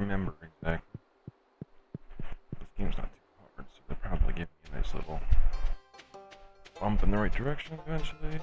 remember exactly. This game's not too hard, so they'll probably give me a nice little bump in the right direction eventually.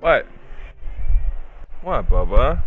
What? What, Bubba?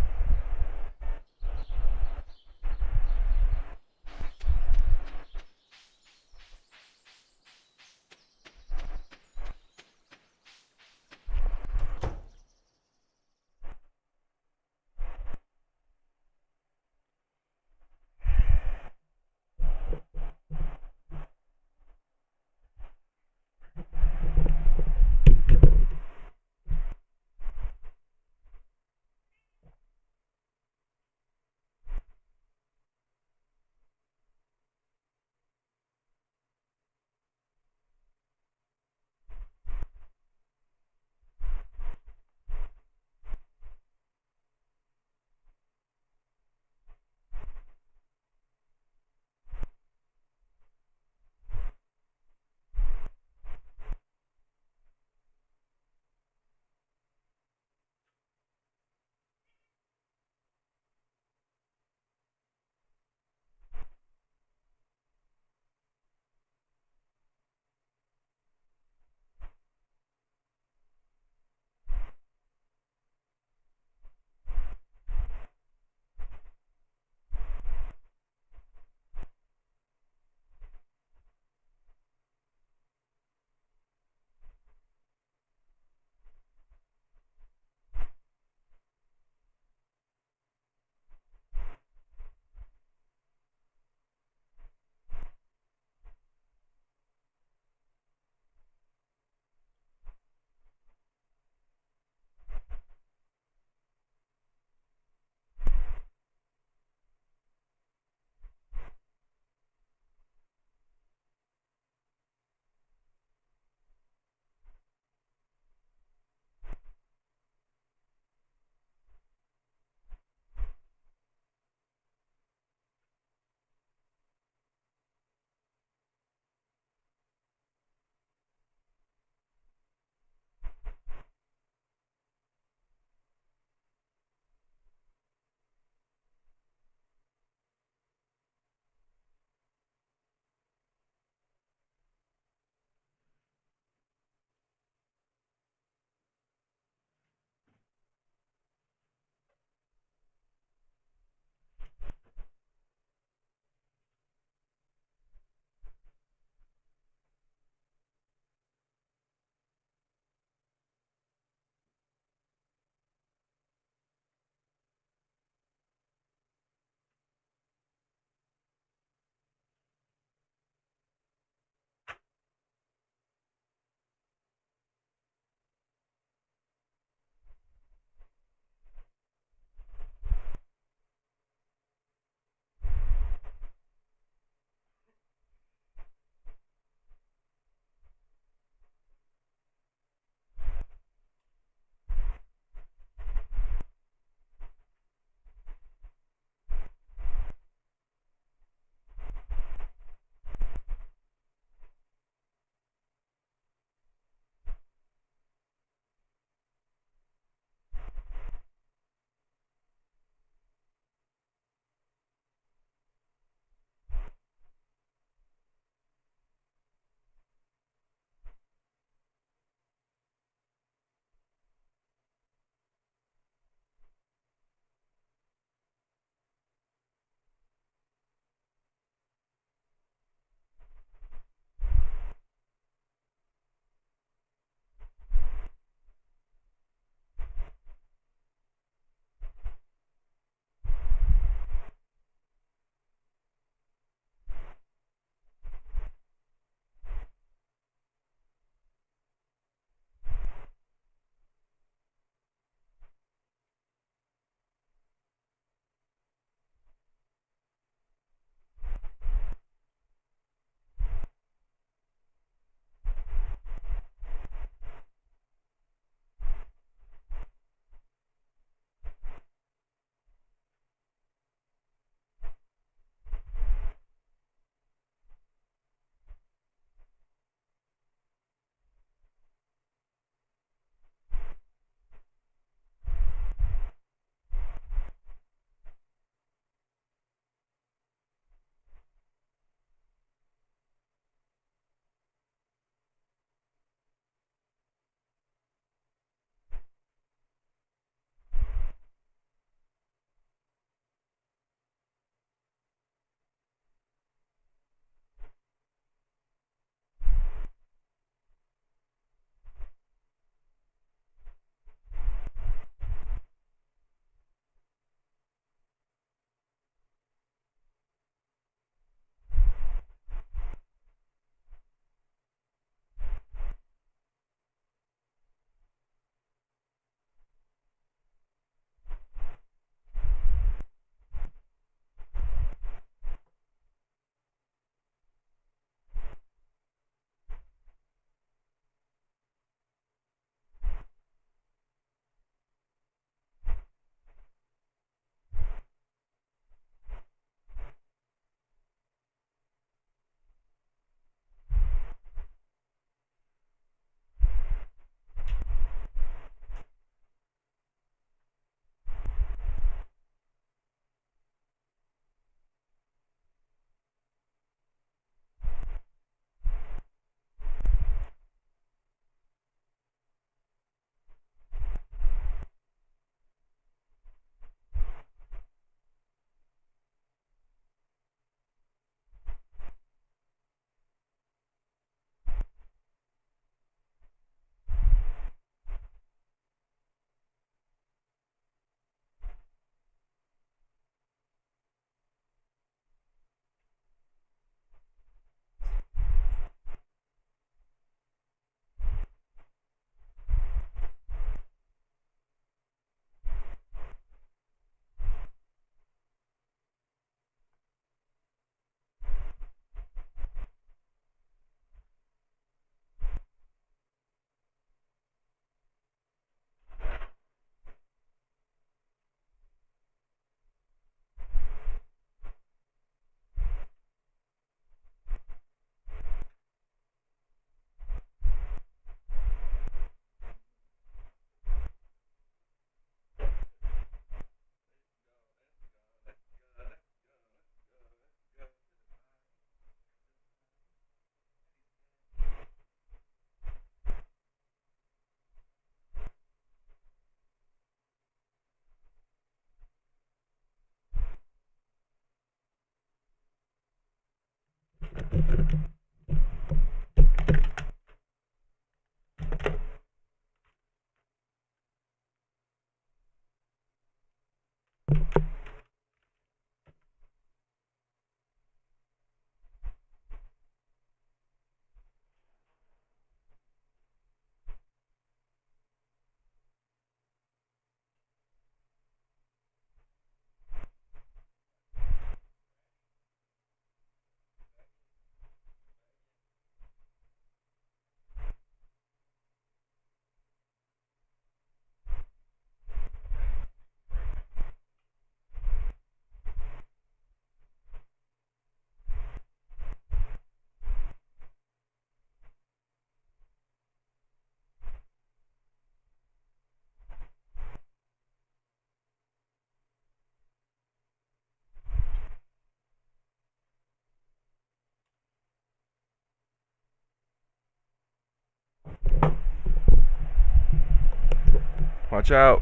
Watch out.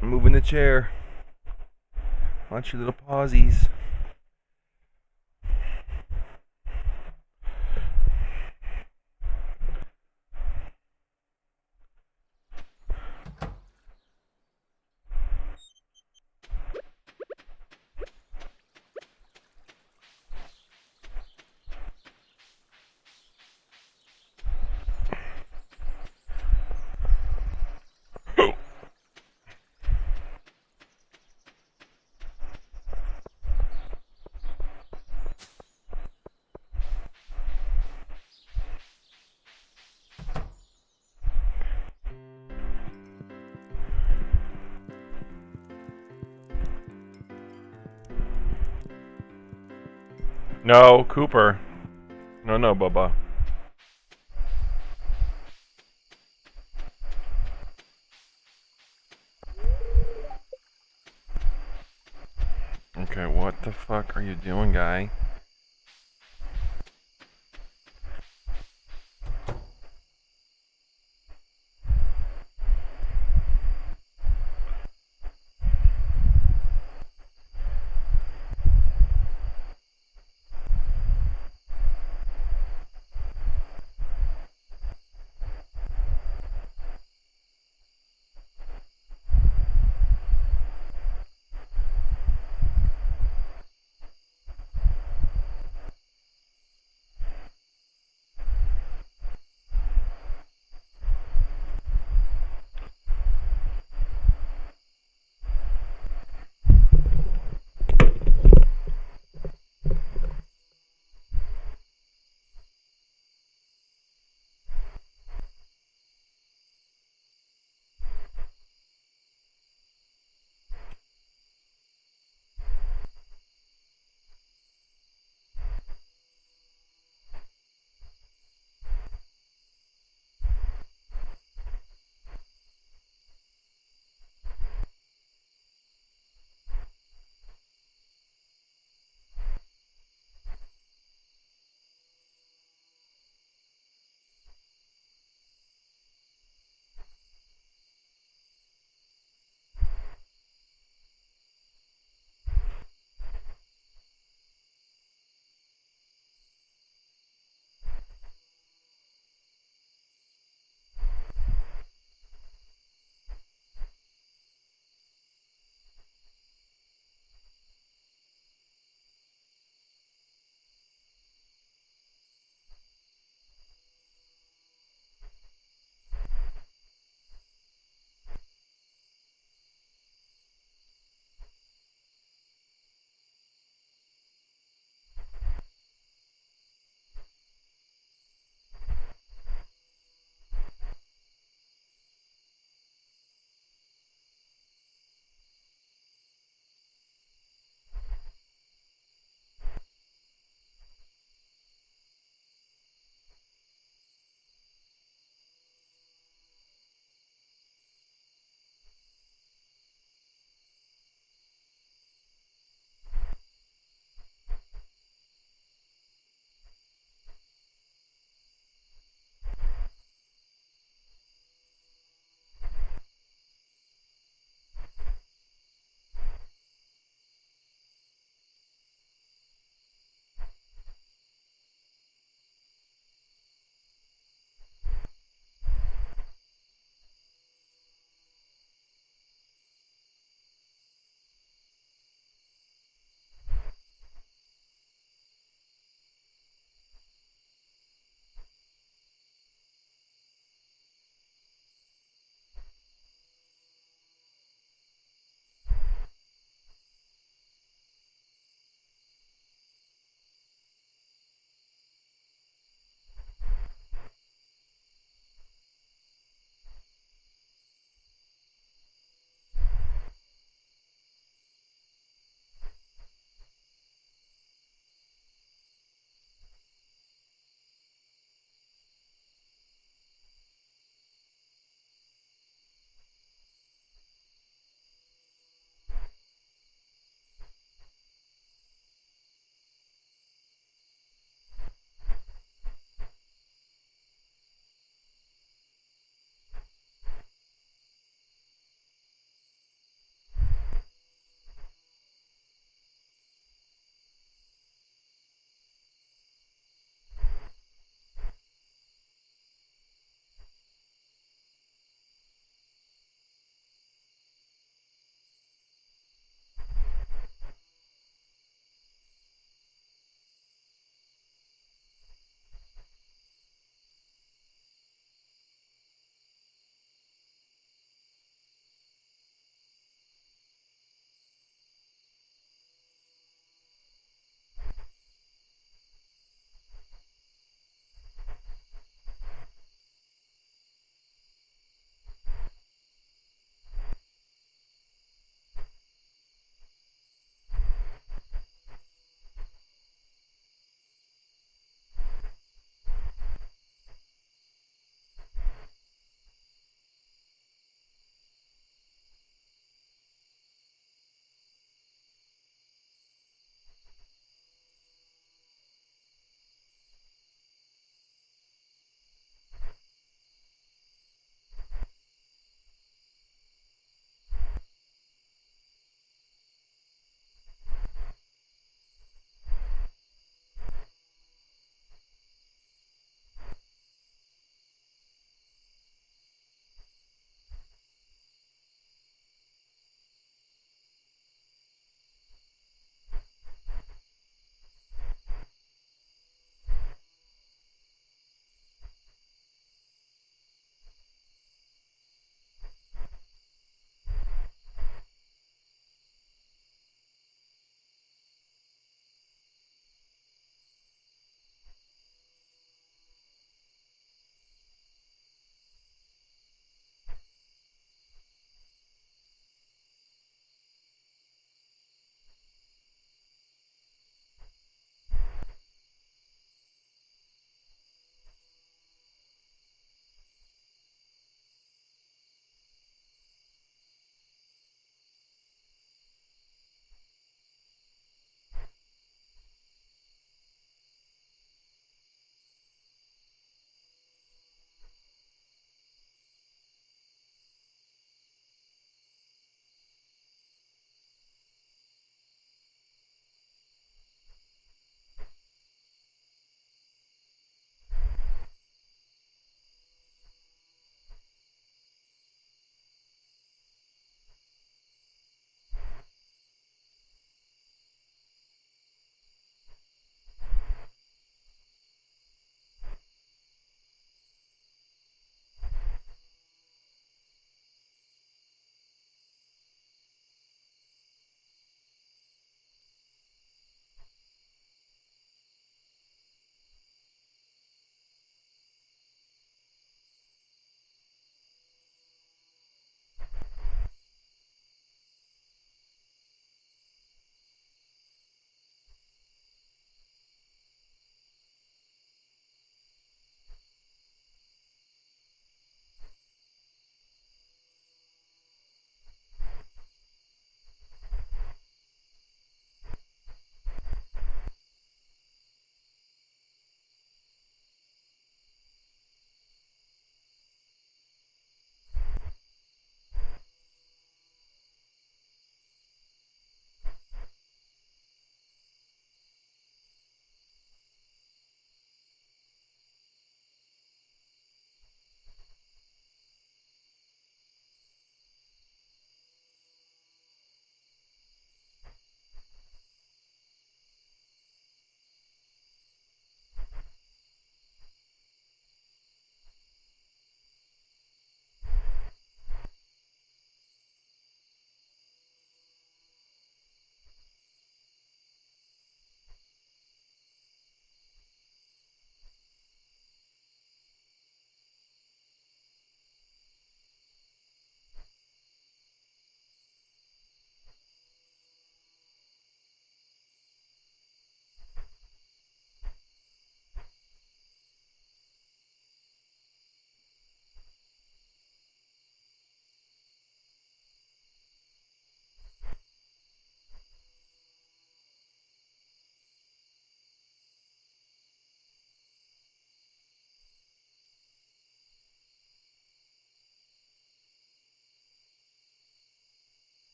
I'm moving the chair. Watch your little pawsies. No, Cooper. No, Bubba. Okay, what the fuck are you doing, guy?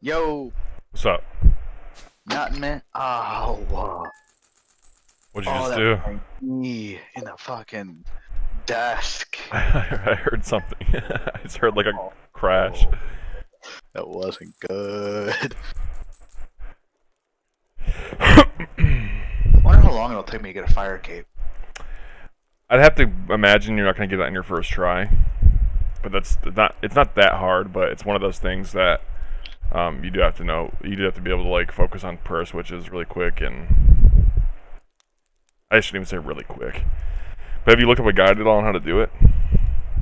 Yo, What's up? nothing, man. Oh, whoa. What'd you Oh, just that do? was my knee in the fucking desk. I heard something. I just heard like a Oh, crash. that wasn't good. I'd I wonder how long it'll take me to get a fire cape. have to imagine you're not gonna get it on your first try, but that's not. It's not that hard, but it's one of those things that you do have to know. You do have to be able to like focus on prayer switches really quick, and I shouldn't even say really quick. But have you looked up a guide at all on how to do it?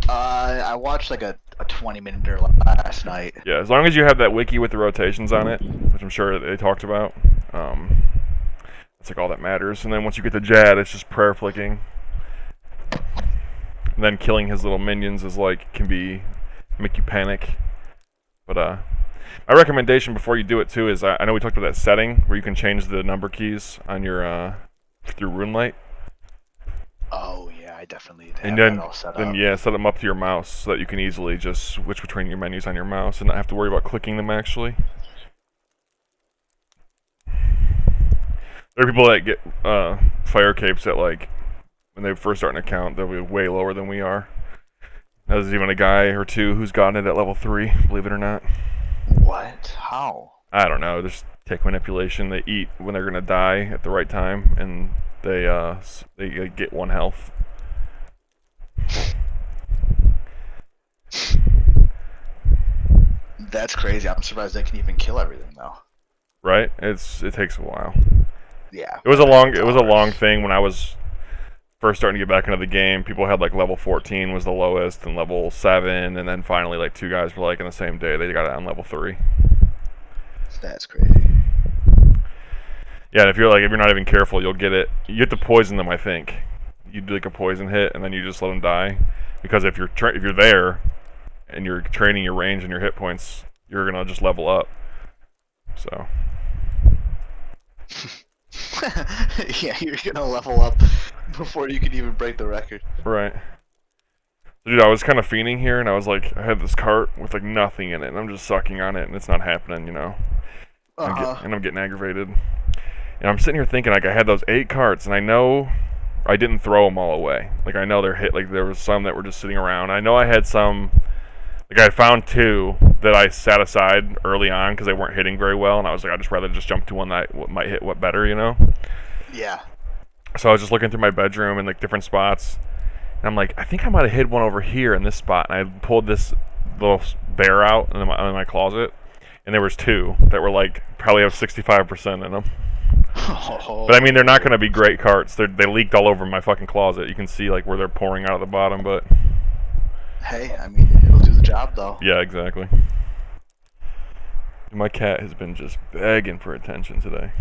I watched like a 20-minute last night. Yeah, as long as you have that wiki with the rotations on it, which I'm sure they talked about, that's like all that matters. And then once you get the Jad, it's just prayer flicking. And then killing his little minions is like can make you panic. But my recommendation before you do it too is I know we talked about that setting where you can change the number keys on your through RuneLight. Oh yeah, I definitely have And that all set up. yeah, set them up to your mouse so that you can easily just switch between your menus on your mouse and not have to worry about clicking them actually. There are people that get fire capes at like when they first start an account, they'll be way lower than we are. There's even a guy or two who's gotten it at level 3, believe it or not. What? How? I don't know, just tech manipulation. They eat when they're gonna die at the right time, and they get 1 health. That's crazy. I'm surprised they can even kill everything though. Right? It takes a while. Yeah. It was a long thing when I was first starting to get back into the game. People had like level 14 was the lowest, and level 7, and then finally like 2 guys were like in the same day they got it on level 3. That's crazy. Yeah, and if you're not even careful, you'll get it. You get to poison them, I think. You do like a poison hit, and then you just let them die. Because if you're there, and you're training your range and your hit points, you're gonna just level up. So. Yeah, you're gonna level up before you can even break the record. Right. Dude, I was kind of fiending here, and I was like, I had this cart with like nothing in it, and I'm just sucking on it, and it's not happening, you know. And I'm getting aggravated. And I'm sitting here thinking, like, I had those 8 carts, and I know I didn't throw them all away. Like, I know they're hit. Like, there was some that were just sitting around. I know I had some. Like, I found 2 that I sat aside early on because they weren't hitting very well, and I was like, I'd just rather just jump to one that might hit what better, you know. Yeah. So I was just looking through my bedroom and like different spots, and I'm like, I think I might have hid one over here in this spot. And I pulled this little bear out in my closet, and there was 2 that were like probably have 65% in them. Oh. But I mean, they're not going to be great carts. They leaked all over my fucking closet. You can see like where they're pouring out of the bottom, but Hey, I mean, it'll do the job though. yeah, exactly. My cat has been just begging for attention today.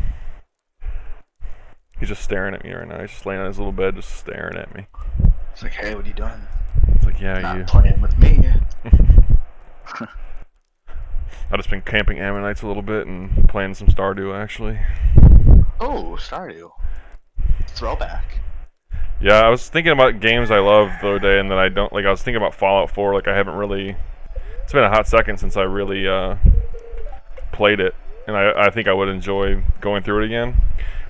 He's just staring at me right now. He's just laying on his little bed, just staring at me. It's like, hey, what are you doing? It's like, yeah, Not you. playing with me. I've just been camping Ammonites a little bit and playing some Stardew, actually. Oh, Stardew. Throwback. Yeah, I was thinking about games I love the other day, and then I don't like. I was thinking about Fallout 4. Like, I haven't really. It's been a hot second since I really played it, and I think I would enjoy going through it again.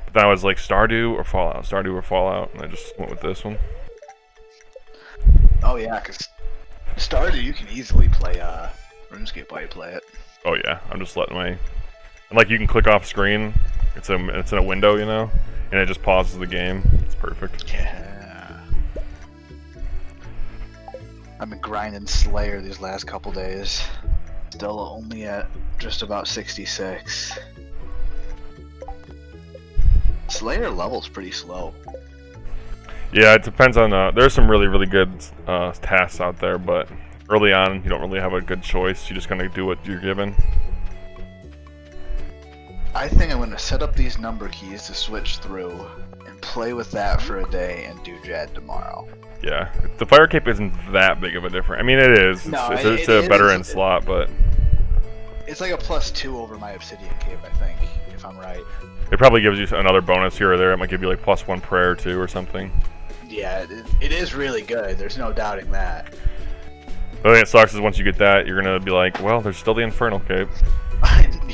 But then I was like, Stardew or Fallout, and I just went with this one. Oh yeah, because Stardew you can easily play RuneScape while you play it. Oh yeah, I'm just letting my. And like, you can click off screen. It's in a window, you know, and it just pauses the game. It's perfect. Yeah. I've been grinding Slayer these last couple days. Still only at just about 66. Slayer level's pretty slow. Yeah, it depends on. There's some really, really good tasks out there, but early on, you don't really have a good choice. You're just gonna do what you're given. I think I'm going to set up these number keys to switch through and play with that for a day and do Jad tomorrow. Yeah, the fire cape isn't that big of a difference. I mean, it is. It's a better end slot, but it's like a +2 over my obsidian cape, I think, if I'm right. it probably gives you another bonus here or there. It might give you like +1 prayer too or something. Yeah, it is really good. There's no doubting that. The thing that sucks is once you get that, you're gonna be like, well, there's still the infernal cape.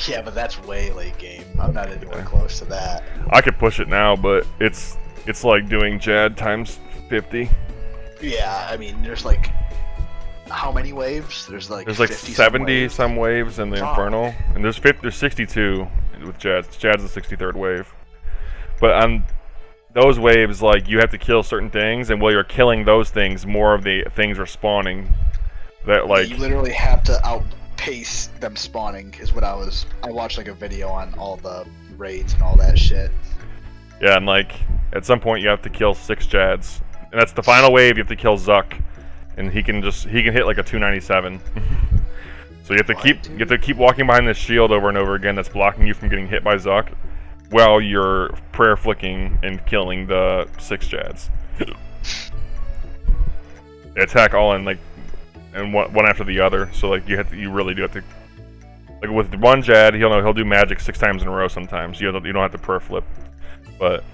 Yeah, but that's way late game. I'm not anywhere close to that. I could push it now, but it's like doing Jad times 50. Yeah, I mean, there's like how many waves? There's like 70 some waves in the Infernal, and there's 62 with Jad's. Jad's the 63rd wave. But on those waves, like, you have to kill certain things, and while you're killing those things, more of the things are spawning. That, like, you literally have to outpace them spawning. Is what I watched like a video on all the raids and all that shit. Yeah, and like at some point you have to kill 6 Jads, and that's the final wave. You have to kill Zuck, and he can hit like a 297. So you have to keep walking behind this shield over and over again that's blocking you from getting hit by Zuck, while you're prayer flicking and killing the 6 Jads. They attack all in like and one after the other. So like you really do have to, like with one Jad, he'll do magic 6 times in a row sometimes. You don't have to prayer flip, but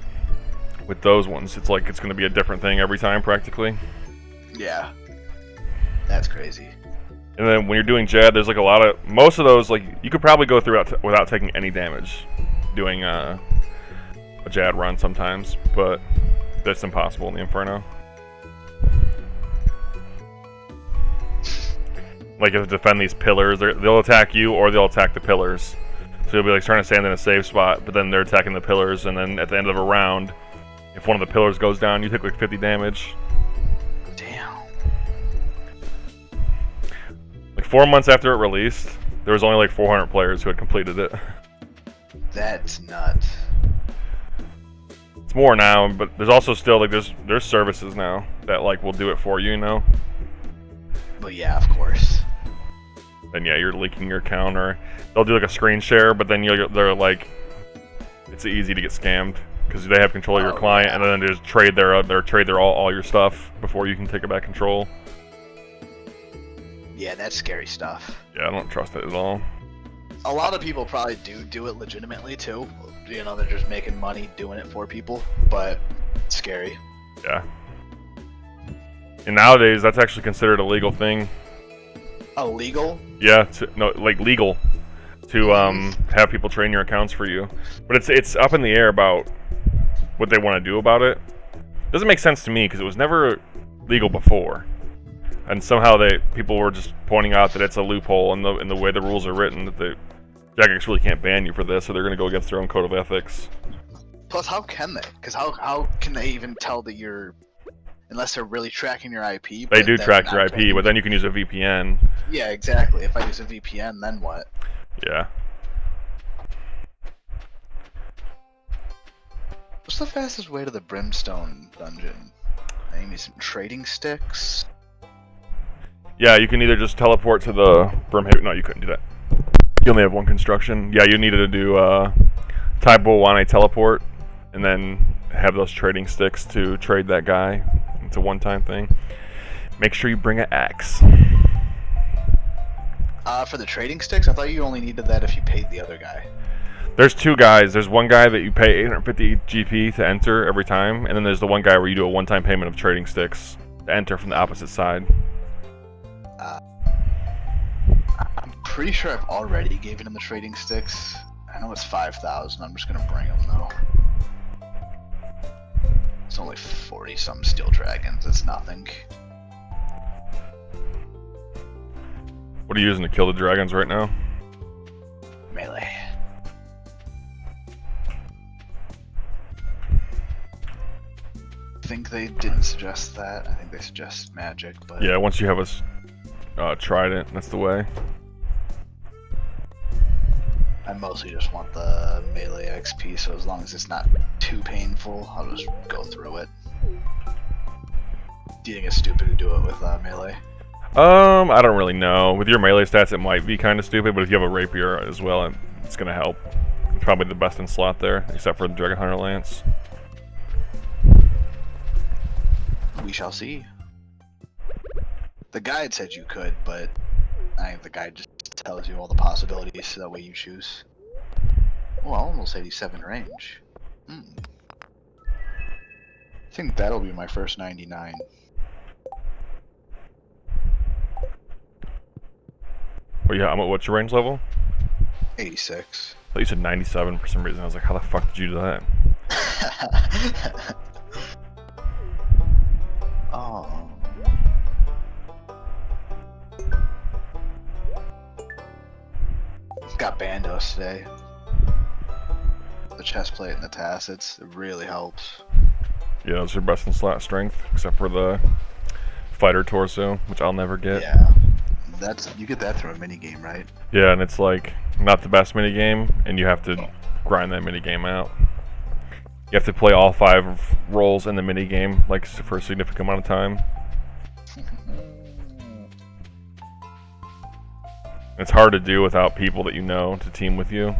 with those ones, it's like it's going to be a different thing every time practically. Yeah, that's crazy. And then when you're doing Jad, there's like most of those, like you could probably go through without taking any damage doing a Jad run sometimes, but that's impossible in the Inferno. Like, you have to defend these pillars. They'll attack you, or they'll attack the pillars. So you'll be like trying to stand in a safe spot, but then they're attacking the pillars, and then at the end of a round, if one of the pillars goes down, you take like 50 damage. Damn. Like 4 months after it released, there was only like 400 players who had completed it. That's nuts. It's more now, but there's also still like there's services now that like will do it for you, you know. But yeah, of course. Then yeah, you're leaking your account, or they'll do like a screen share, but then they're like, it's easy to get scammed because they have control of your client, yeah. And then they just trade all your stuff before you can take it back control. Yeah, that's scary stuff. Yeah, I don't trust it at all. A lot of people probably do it legitimately too. You know, they're just making money doing it for people, but it's scary. Yeah. And nowadays, that's actually considered a legal thing. Illegal? Yeah, legal to have people train your accounts for you. But it's up in the air about what they want to do about it. Doesn't make sense to me because it was never legal before, and somehow people were just pointing out that it's a loophole in the way the rules are written, that the Jagex really can't ban you for this, so they're going to go against their own code of ethics. Plus, how can they? Because how can they even tell that you're... Unless they're really tracking your IP. They do track your IP, but then you can use a VPN. Yeah, exactly. If I use a VPN, then what? Yeah. What's the fastest way to the Brimstone dungeon? I need some trading sticks. Yeah, you can either just teleport to the Brimhaven. No, you couldn't do that. You only have one construction. Yeah, you needed to do Taibo Wane teleport, and then have those trading sticks to trade that guy. It's a one-time thing. Make sure you bring an axe. For the trading sticks, I thought you only needed that if you paid the other guy. There's 2 guys. There's one guy that you pay 850 GP to enter every time, and then there's the one guy where you do a one-time payment of trading sticks to enter from the opposite side. I'm pretty sure I've already given him the trading sticks. I know it's 5,000. I'm just gonna bring them though. It's only 40-some steel dragons. It's nothing. What are you using to kill the dragons right now? Melee. I think they didn't suggest that. I think they suggest magic, but... Yeah, once you have a trident, that's the way. I mostly just want the melee XP, so as long as it's not too painful, I'll just go through it. Do you think it's stupid to do it with melee? I don't really know. With your melee stats, it might be kind of stupid, but if you have a rapier as well, it's going to help. It's probably the best in slot there, except for the Dragon Hunter Lance. We shall see. The guide said you could, but I think the guide just tells you all the possibilities so that way you choose. Oh, almost 87 range. I think that'll be my first 99. Well, yeah, what's your range level? 86. I thought you said 97 for some reason. I was like, how the fuck did you do that? Oh. Got Bandos today. The chest plate and the tacits. It really helps. Yeah, it's your best in slot strength, except for the fighter torso, which I'll never get. Yeah. You get that through a mini game, right? Yeah, and it's like not the best mini game, and you have to grind that mini game out. You have to play all 5 roles in the mini game, like for a significant amount of time. It's hard to do without people that you know to team with you.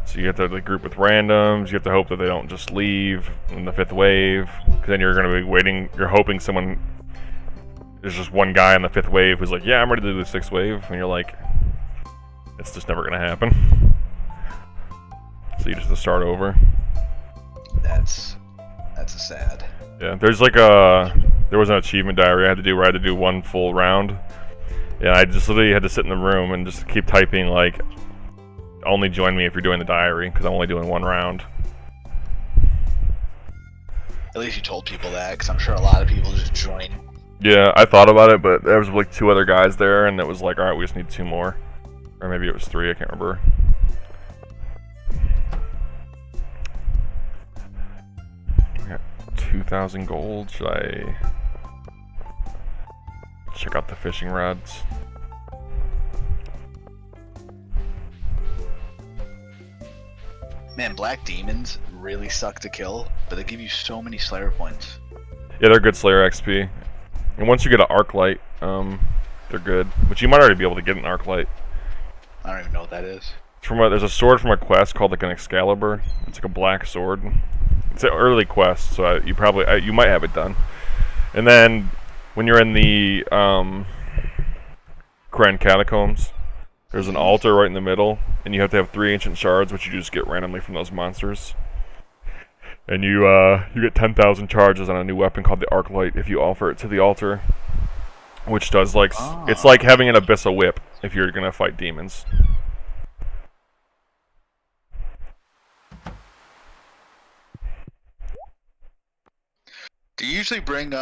So you have to like, group with randoms. You have to hope that they don't just leave in the 5th wave, because then you're going to be waiting. You're hoping someone. There's just one guy on the 5th wave who's like, "Yeah, I'm ready to do the 6th wave," and you're like, "It's just never going to happen." So you just have to start over. That's a sad. Yeah, there was an achievement diary I had to do where I had to do 1 full round. Yeah, I just literally had to sit in the room and just keep typing like, only join me if you're doing the diary, because I'm only doing 1 round. At least you told people that, because I'm sure a lot of people just join. Yeah, I thought about it, but there was like 2 other guys there, and it was like, alright, we just need 2 more. Or maybe it was 3, I can't remember. I got 2,000 gold. Should I check out the fishing rods? Man, black demons really suck to kill, but they give you so many Slayer points. Yeah, they're good Slayer XP. And once you get an arc light, they're good. But you might already be able to get an arc light. I don't even know what that is. There's a sword from a quest called like an Excalibur. It's like a black sword. It's an early quest, so you might have it done. And then when you're in the Grand Catacombs, there's an altar right in the middle, and you have to have 3 ancient shards, which you just get randomly from those monsters. And you get 10,000 charges on a new weapon called the Arclight if you offer it to the altar, which does like it's like having an Abyssal Whip if you're gonna fight demons. Do you usually bring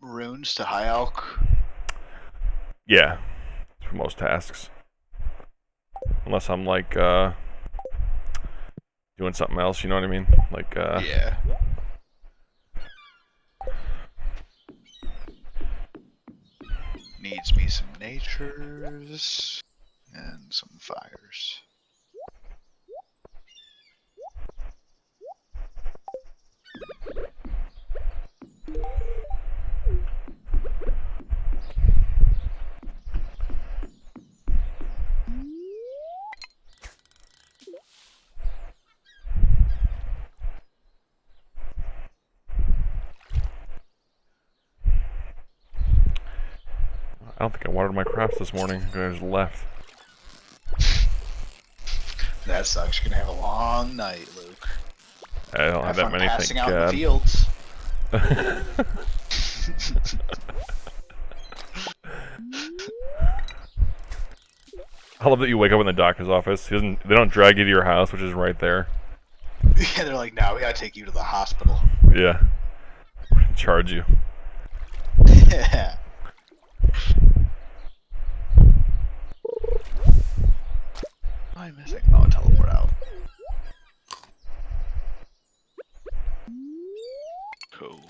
runes to High Elk? Yeah, for most tasks, unless I'm like doing something else. You know what I mean? Like yeah. Needs me some natures and some fires. I don't think I watered my crops this morning. I just left. That sucks. You're gonna have a long night, Luke. I don't have that many. Passing Thank out in God. the fields. I love that you wake up in the doctor's office. They don't drag you to your house, which is right there. Yeah, they're like, "No, we gotta take you to the hospital." Yeah. Charge you. Yeah. What am I missing? Oh, teleport out. Cool.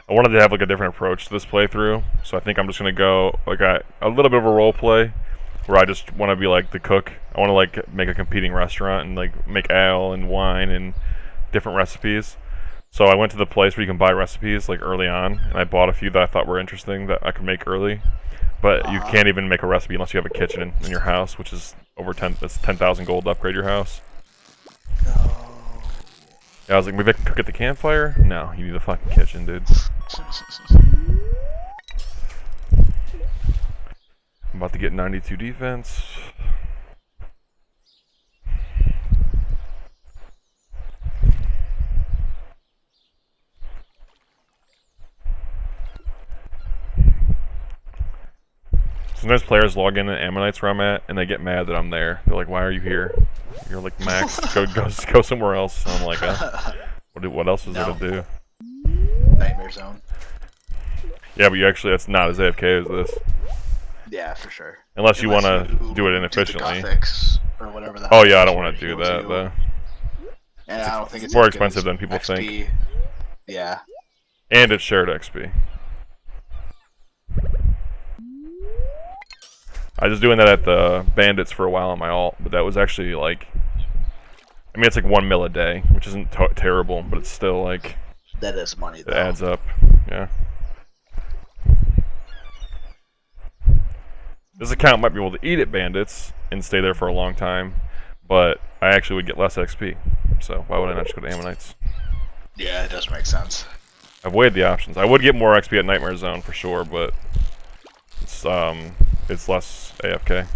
I wanted to have like a different approach to this playthrough, so I think I'm just gonna go like a little bit of a role play, where I just want to be like the cook. I want to like make a competing restaurant and like make ale and wine and different recipes. So I went to the place where you can buy recipes like early on, and I bought a few that I thought were interesting that I could make early. But you can't even make a recipe unless you have a kitchen in your house, which is over 10,000 gold to upgrade your house. No. Yeah, I was like, maybe I can cook at the campfire? No, you need a fucking kitchen, dude. I'm about to get 92 defense. So Sometimes players log in at Ammonites where I'm at, and they get mad that I'm there. They're like, "Why are you here? You're like Max. Go somewhere else." And I'm like, what else is there to do? Nightmare Zone. Yeah, but you actually that's not as AFK as this. Yeah, for sure. Unless you want to do it inefficiently. Or whatever oh yeah, I don't want to do that though. And I don't think it's more expensive than people XP. think. Yeah. And it's shared XP. I was doing that at the Bandits for a while on my alt, but that was actually like, I mean, it's like 1 mil a day, which isn't terrible, but it's still like. That is money, though. It adds up, yeah. This account might be able to eat at Bandits and stay there for a long time, but I actually would get less XP, so why would I not just go to Ammonites? Yeah, it does make sense. I've weighed the options. I would get more XP at Nightmare Zone for sure, but it's less AFK.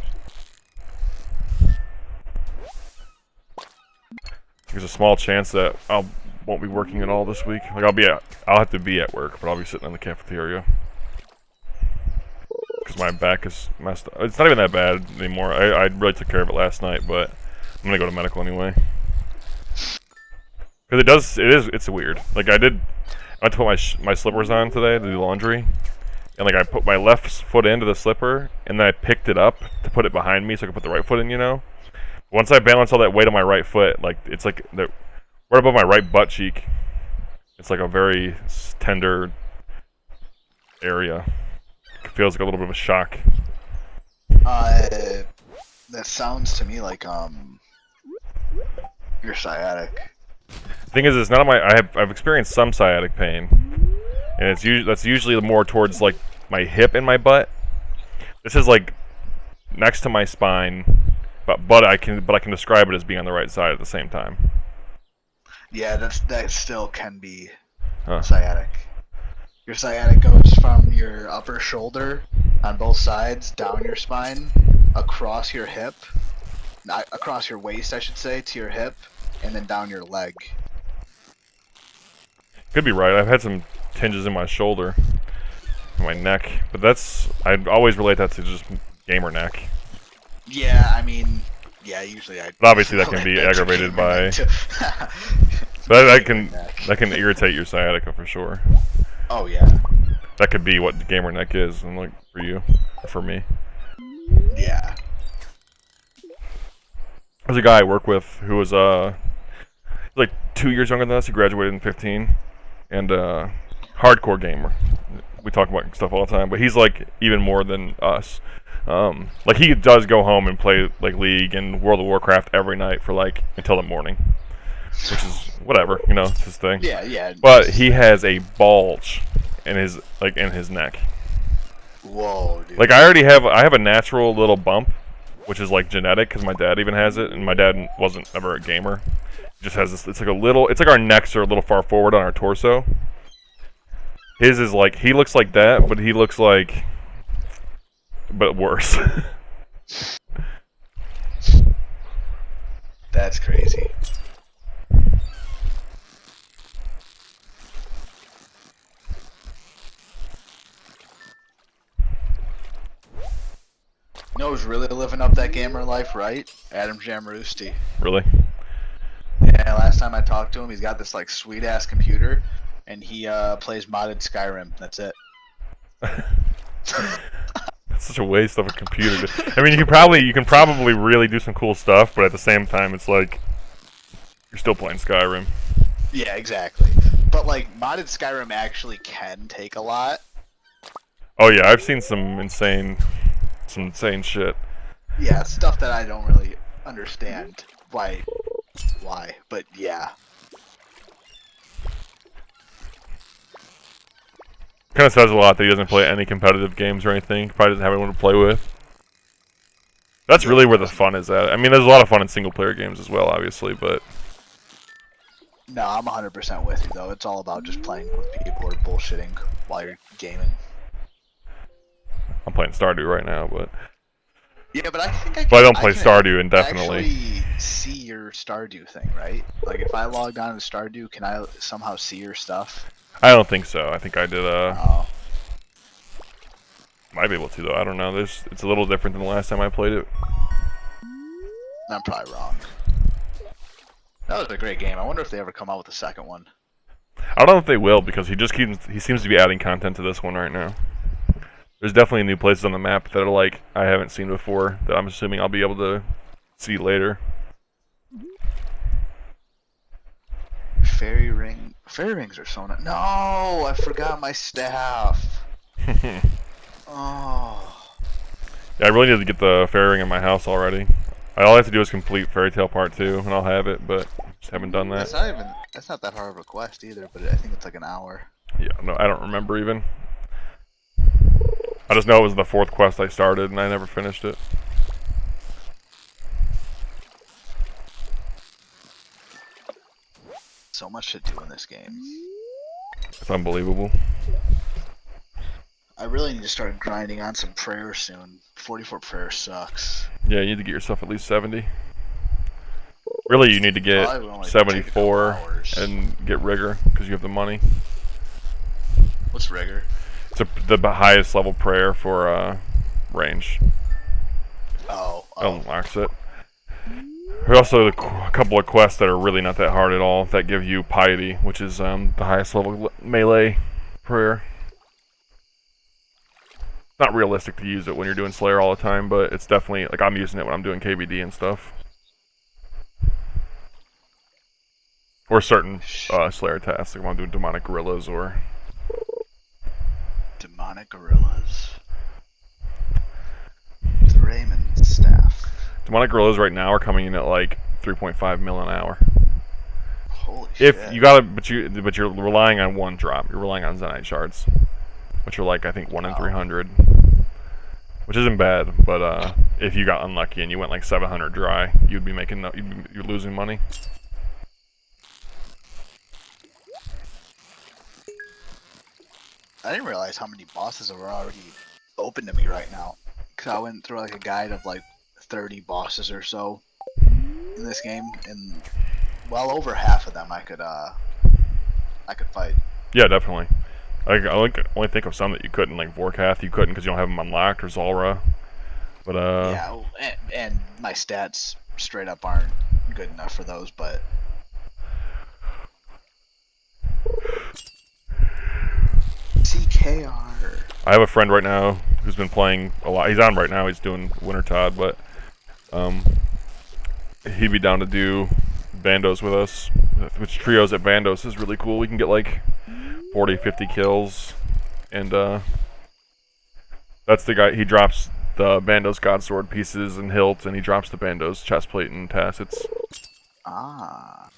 There's a small chance that I won't be working at all this week. Like I'll have to be at work, but I'll be sitting in the cafeteria because my back is messed up. It's not even that bad anymore. I really took care of it last night, but I'm gonna go to medical anyway. Because it's weird. Like I went to put my slippers on today to do laundry, and like I put my left foot into the slipper, and then I picked it up to put it behind me so I could put the right foot in, you know? Once I balance all that weight on my right foot, like it's like right above my right butt cheek. It's like a very tender area. It feels like a little bit of a shock. That sounds to me like you're sciatic. The thing is, it's not on my. I've experienced some sciatic pain, and that's usually more towards like my hip and my butt. This is like next to my spine, but I can describe it as being on the right side at the same time. Yeah, that still can be sciatic. Your sciatic goes from your upper shoulder on both sides, down your spine, across your hip, not across your waist, I should say, to your hip, and then down your leg. Could be right. I've had some tinges in my shoulder, my neck, but I'd always relate that to just gamer neck. Yeah, I mean, yeah, usually I. But obviously, that can be aggravated by. That can irritate your sciatica for sure. Oh yeah. That could be what gamer neck is, and like for you, or for me. Yeah. There's a guy I work with who was like 2 years younger than us. He graduated in 15, and hardcore gamer. We talk about stuff all the time, but he's like even more than us. Like he does go home and play like League and World of Warcraft every night for like until the morning, which is whatever, you know, it's his thing. Yeah, yeah. But he has a bulge in his neck. Whoa, dude. Like I have a natural little bump, which is like genetic because my dad even has it, and my dad wasn't ever a gamer. He just has this. It's like our necks are a little far forward on our torso. His is like he looks like that, but he looks like, but worse. That's crazy. You know who's really living up that gamer life, right? Adam Jamarusti. Really? Yeah, last time I talked to him, he's got this like sweet ass computer, and he plays modded Skyrim. That's it. That's such a waste of a computer. I mean, you can probably really do some cool stuff, but at the same time, it's like you're still playing Skyrim. Yeah, exactly. But like modded Skyrim actually can take a lot. Oh yeah, I've seen some insane shit. Yeah, stuff that I don't really understand why, but yeah. Kind of says a lot that he doesn't play any competitive games or anything. Probably doesn't have anyone to play with. That's really where the fun is at. I mean, there's a lot of fun in single-player games as well, obviously, but... No, I'm 100% with you, though. It's all about just playing with people who are bullshitting while you're gaming. I'm playing Stardew right now, but... Yeah, but I think I can... But I don't play Stardew indefinitely. Actually see your Stardew thing, right? Like, if I logged on to Stardew, can I somehow see your stuff? I don't think so. I think I did Oh. Might be able to though. I don't know. It's a little different than the last time I played it. I'm probably wrong. That was a great game. I wonder if they ever come out with a second one. I don't know if they will because he seems to be adding content to this one right now. There's definitely new places on the map that are like I haven't seen before that I'm assuming I'll be able to see later. Fairy ring. Fairy rings are so nice. No, I forgot my staff. Oh. Yeah, I really need to get the fairy ring in my house already. All I have to do is complete Fairy Tale Part 2, and I'll have it, but just haven't done that. That's not that hard of a quest either, but I think it's like an hour. Yeah, no, I don't remember even. I just know it was the 4th quest I started, and I never finished it. So much to do in this game. It's unbelievable. I really need to start grinding on some prayers soon. 44 prayers sucks. Yeah, you need to get yourself at least 70. Really, you need to get 74 and get rigor because you have the money. What's rigor? It's the highest level prayer for range. Oh. It unlocks it. There's also a couple of quests that are really not that hard at all that give you piety, which is the highest level melee prayer. Not realistic to use it when you're doing Slayer all the time, but it's definitely, like, I'm using it when I'm doing KBD and stuff. Or certain Slayer tasks, like when I'm doing Demonic Gorillas or... Demonic Gorillas. The Raymond staff. Demonic Gorillas right now are coming in at, like, 3.5 mil an hour. Holy shit. If you gotta, but you're relying on one drop. You're relying on Zenyte shards, which are like I think 1 in 300, which isn't bad. But if you got unlucky and you went like 700 dry, you'd be making you're losing money. I didn't realize how many bosses are already open to me right now. Cause I went through like a guide of like 30 bosses or so in this game, and well over half of them I could fight. Yeah, definitely. I only think of some that you couldn't, like Vorkath. You couldn't because you don't have them unlocked, or Zulrah. But yeah, and my stats straight up aren't good enough for those. But CKR. I have a friend right now who's been playing a lot. He's on right now. He's doing Wintertod, but he'd be down to do Bandos with us, which trios at Bandos is really cool. We can get like 40, 50 kills, and that's the guy. He drops the Bandos Godsword pieces and hilt, and he drops the Bandos chestplate and tassets. Ah.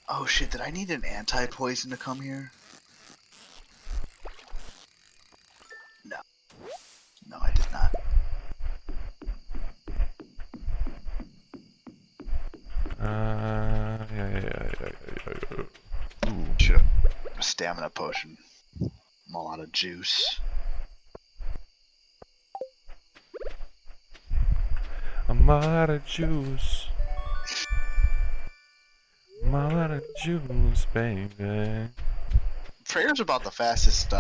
Oh shit, did I need an anti-poison to come here? No. No, I did not. Yeah. Ooh. Should have a stamina potion. I'm all out of juice. I'm out of juice. I'm out of juice, baby. Prayer's about the fastest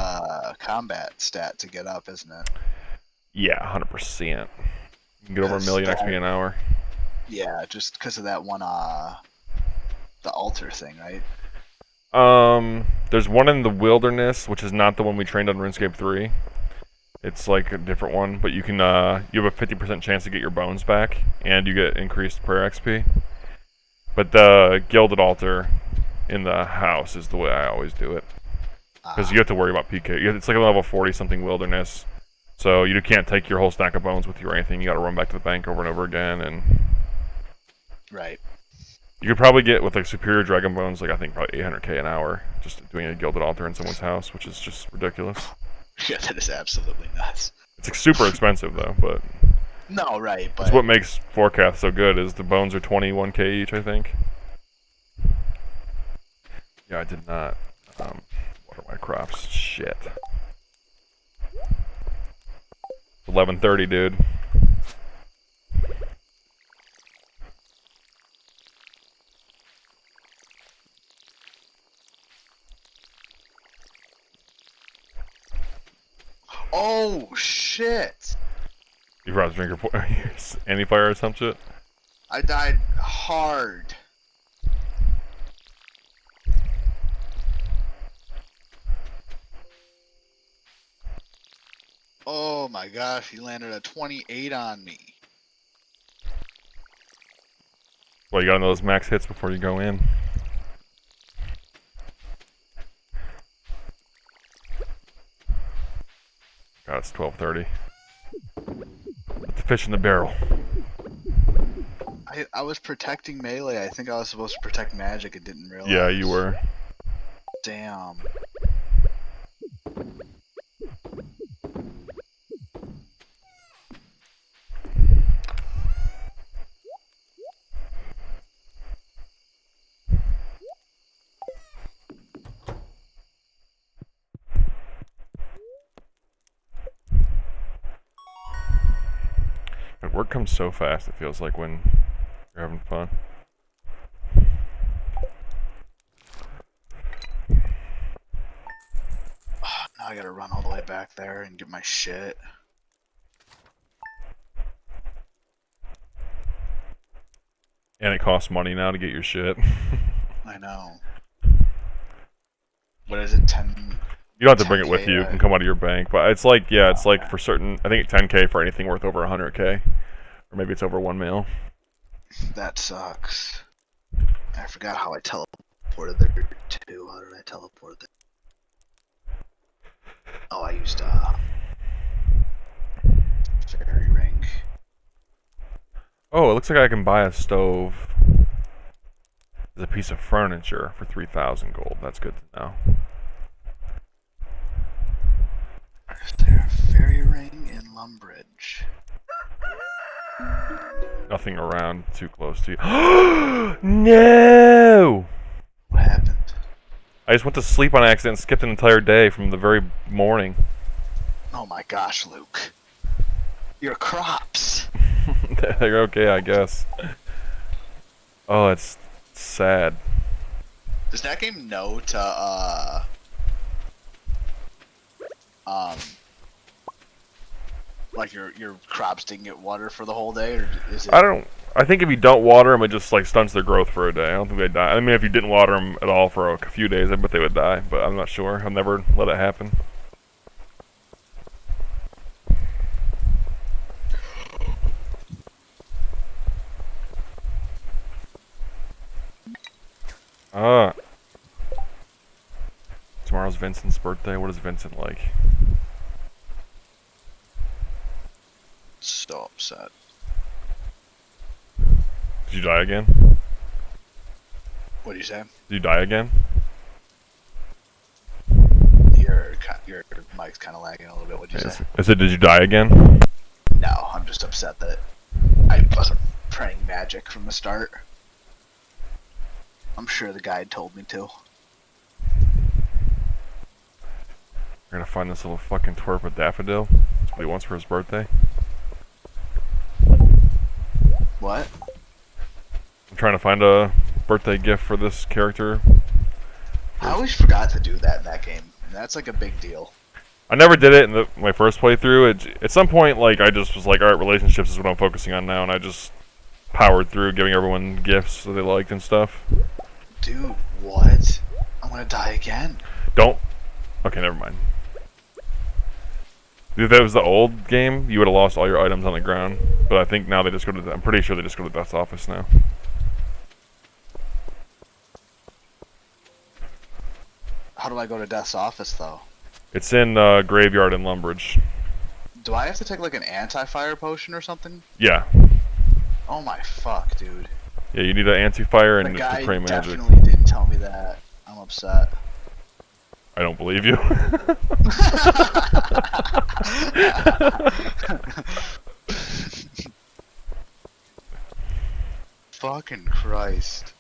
combat stat to get up, isn't it? Yeah, 100%. You can get over 1 million XP an hour. Yeah, just because of that one, the altar thing, right? There's one in the wilderness, which is not the one we trained on RuneScape 3. It's like a different one, but you can, you have a 50% chance to get your bones back, and you get increased prayer XP. But the Gilded Altar in the house is the way I always do it. Because you have to worry about PK. It's like a level 40-something wilderness, so you can't take your whole stack of bones with you or anything. You gotta run back to the bank over and over again, and... Right. You could probably get, with like superior dragon bones, like I think probably 800k an hour, just doing a Gilded Altar in someone's house, which is just ridiculous. Yeah, that is absolutely nuts. It's like super expensive though, but... No, right, but... That's what makes Vorkath so good, is the bones are 21k each, I think. Yeah, I did not water my crops. Shit. 11:30, dude. Oh shit! You brought a drinker anti-fire or some shit? I died hard. Oh my gosh, he landed a 28 on me. Well, you gotta know those max hits before you go in. God, it's 12:30. Put the fish in the barrel. I was protecting melee. I think I was supposed to protect magic and didn't realize. Yeah, you were. Damn. Work comes so fast, it feels like when you're having fun. Now I gotta run all the way back there and get my shit. And it costs money now to get your shit. I know. What is it, 10? You don't have to bring it with you. It can come out of your bank. But it's like, yeah, it's like for certain, I think 10K for anything worth over 100K. Or maybe it's over 1 mil. That sucks. I forgot how I teleported there too. How did I teleport there? Oh, I used fairy ring. Oh, it looks like I can buy a stove as a piece of furniture for 3,000 gold. That's good to know. Is there a fairy ring in Lumbridge? Nothing around too close to you. No! What happened? I just went to sleep on accident and skipped an entire day from the very morning. Oh my gosh, Luke. Your crops! They're okay, I guess. Oh, it's sad. Does that game know to, like your crops didn't get water for the whole day, or is it? I think if you don't water them, it just like stunts their growth for a day. I don't think they die. I mean, if you didn't water them at all for a few days, I bet they would die. But I'm not sure. I've never let it happen. Tomorrow's Vincent's birthday. What is Vincent like? So upset. Did you die again? What do you say? Did you die again? Your mic's kind of lagging a little bit. What'd you say? I said, did you die again? No, I'm just upset that I wasn't praying magic from the start. I'm sure the guide told me to. We're gonna find this little fucking twerp with Daffodil. That's what he wants for his birthday. What? I'm trying to find a birthday gift for this character. I always forgot to do that in that game. That's like a big deal. I never did it in my first playthrough. At some point, like, I just was like, alright, relationships is what I'm focusing on now, and I just powered through giving everyone gifts that they liked and stuff. Dude, what? I'm gonna die again. Don't. Okay, never mind. If that was the old game, you would have lost all your items on the ground. But I think now they just go to I'm pretty sure they just go to Death's office now. How do I go to Death's office, though? It's in Graveyard in Lumbridge. Do I have to take, like, an anti-fire potion or something? Yeah. Oh my fuck, dude. Yeah, you need an anti-fire and The to guy pray magic. definitely didn't tell me that. I'm upset. I don't believe you. Fucking Christ.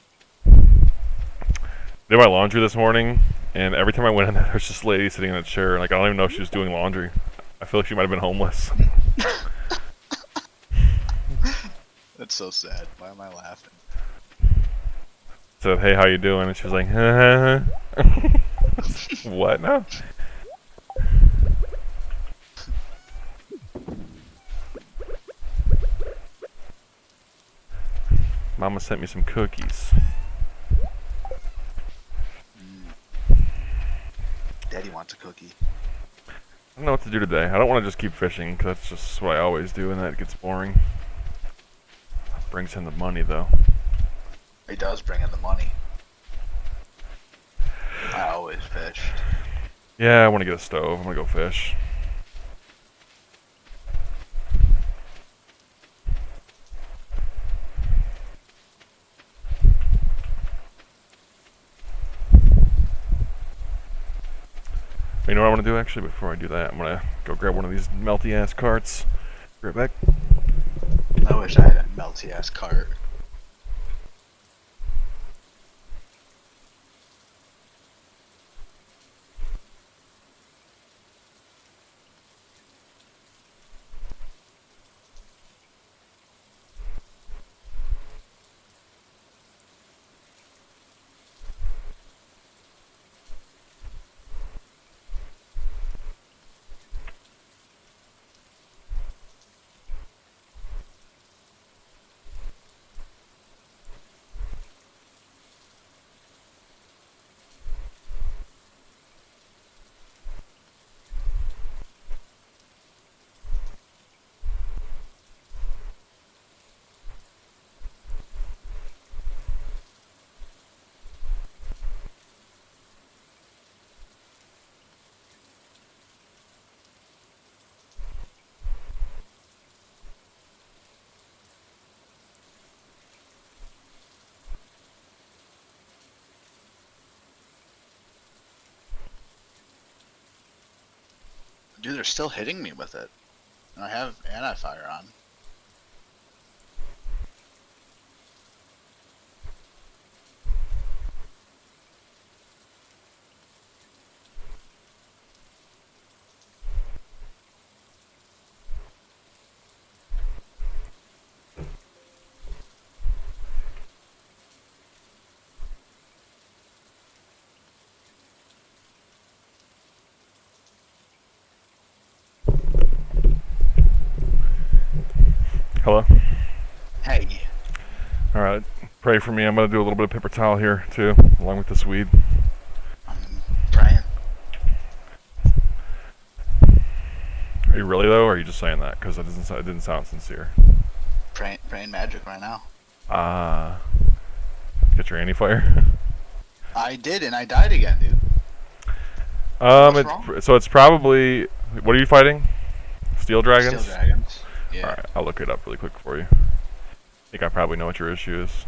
Did my laundry this morning, and every time I went in there, there's this lady sitting in a chair. Like, I don't even know if she was doing laundry. I feel like she might have been homeless. That's so sad. Why am I laughing? Said, hey, how you doing? And she was like, what now? Mama sent me some cookies. Daddy wants a cookie. I don't know what to do today. I don't want to just keep fishing, because that's just what I always do, and that gets boring. Brings in the money, though. It does bring in the money. I always fished. Yeah, I want to get a stove. I'm going to go fish. You know what I want to do, actually? Before I do that, I'm going to go grab one of these melty-ass carts. Be right back. I wish I had a melty-ass cart. Dude, they're still hitting me with it. And I have anti-fire on. Hello? Hey. Alright, pray for me. I'm going to do a little bit of paper towel here, too, along with this weed. I'm praying. Are you really, though, or are you just saying that? Because it didn't sound sincere. Praying magic right now. Get your anti-fire? I did, and I died again, dude. So it's probably... What are you fighting? Steel dragons? Steel dragons. Yeah. Alright, I'll look it up really quick for you. I think I probably know what your issue is.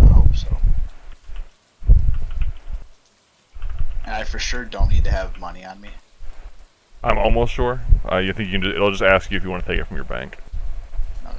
I hope so. And I for sure don't need to have money on me. I'm almost sure. You think you can it'll just ask you if you want to take it from your bank. Okay.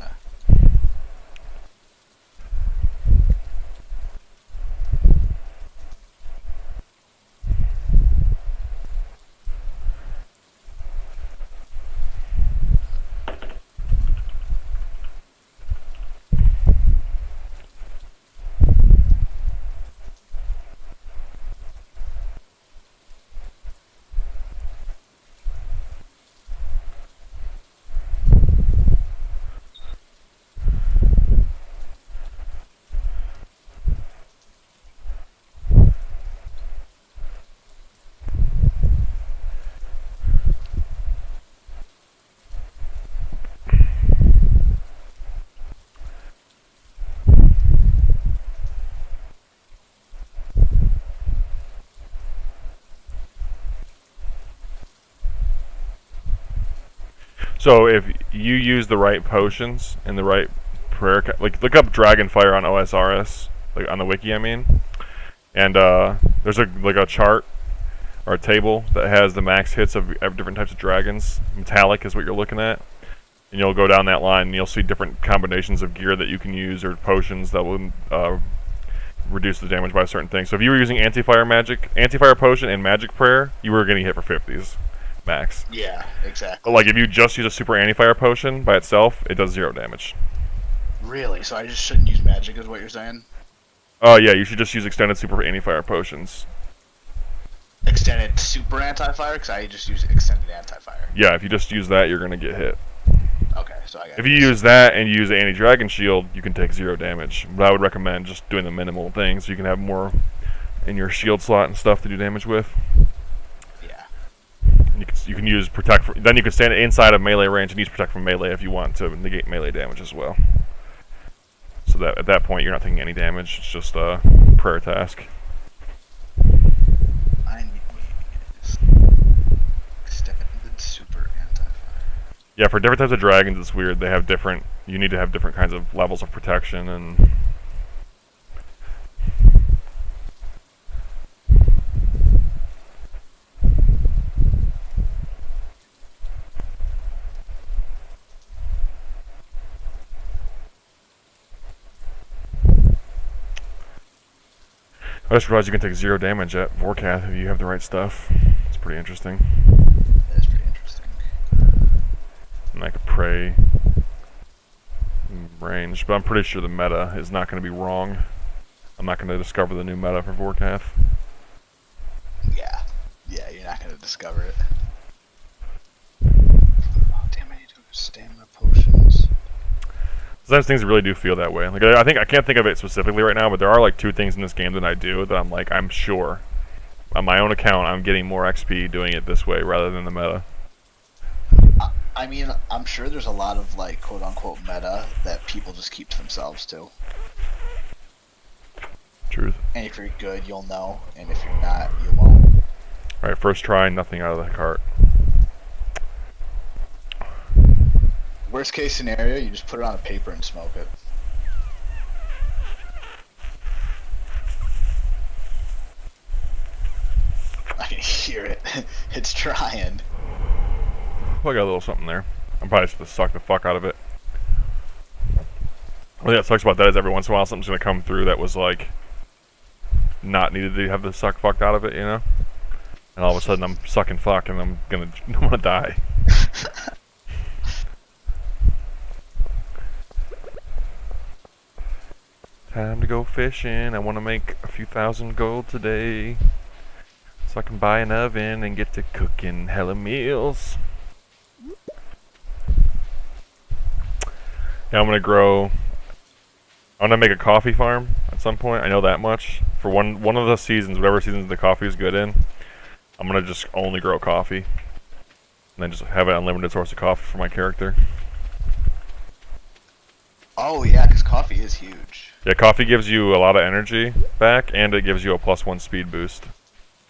So if you use the right potions and the right prayer, like look up Dragonfire on OSRS, like on the wiki, I mean, and there's a chart or a table that has the max hits of different types of dragons. Metallic is what you're looking at, and you'll go down that line and you'll see different combinations of gear that you can use or potions that will reduce the damage by a certain thing. So if you were using anti-fire potion and magic prayer, you were getting hit for 50s max. Yeah, exactly. But like if you just use a super anti-fire potion by itself, it does 0 damage. Really? So I just shouldn't use magic, is what you're saying? Oh yeah, you should just use extended super anti-fire potions. Extended super anti-fire? Because I just use extended anti-fire. Yeah, if you just use that, you're gonna get hit. Okay, so I got If you use that and you use the anti-dragon shield, you can take 0 damage. But I would recommend just doing the minimal things so you can have more in your shield slot and stuff to do damage with. Yeah. And you can use protect. Then you can stand inside of melee range and use protect from melee if you want to negate melee damage as well. So that at that point you're not taking any damage. It's just a prayer task. I need extended super anti-fire. Yeah, for different types of dragons, it's weird. They have different. You need to have different kinds of levels of protection and. I just realized you can take 0 damage at Vorkath if you have the right stuff. It's pretty interesting. That's pretty interesting. And I could pray range, but I'm pretty sure the meta is not going to be wrong. I'm not going to discover the new meta for Vorkath. Yeah. Yeah, you're not going to discover it. Oh, damn, I need to do stamina potions. Sometimes things really do feel that way. Like I can't think of it specifically right now, but there are like 2 things in this game that I do that I'm like, I'm sure on my own account I'm getting more XP doing it this way rather than the meta. I mean, I'm sure there's a lot of like quote unquote meta that people just keep to themselves too. Truth. And if you're good, you'll know, and if you're not, you won't. Alright, first try, nothing out of the cart. Worst case scenario, you just put it on a paper and smoke it. I can hear it. It's trying. Well, I got a little something there. I'm probably just going to suck the fuck out of it. What that sucks about that is every once in a while something's going to come through that was like not needed to have the suck fucked out of it, you know? And all of a sudden I'm sucking fuck and I'm gonna die. Time to go fishing. I want to make a few thousand gold today, so I can buy an oven and get to cooking hella meals. Yeah, I'm gonna make a coffee farm at some point. I know that much. For one of the seasons, whatever seasons the coffee is good in, I'm gonna just only grow coffee, and then just have an unlimited source of coffee for my character. Oh yeah, because coffee is huge. Yeah, coffee gives you a lot of energy back, and it gives you a +1 speed boost.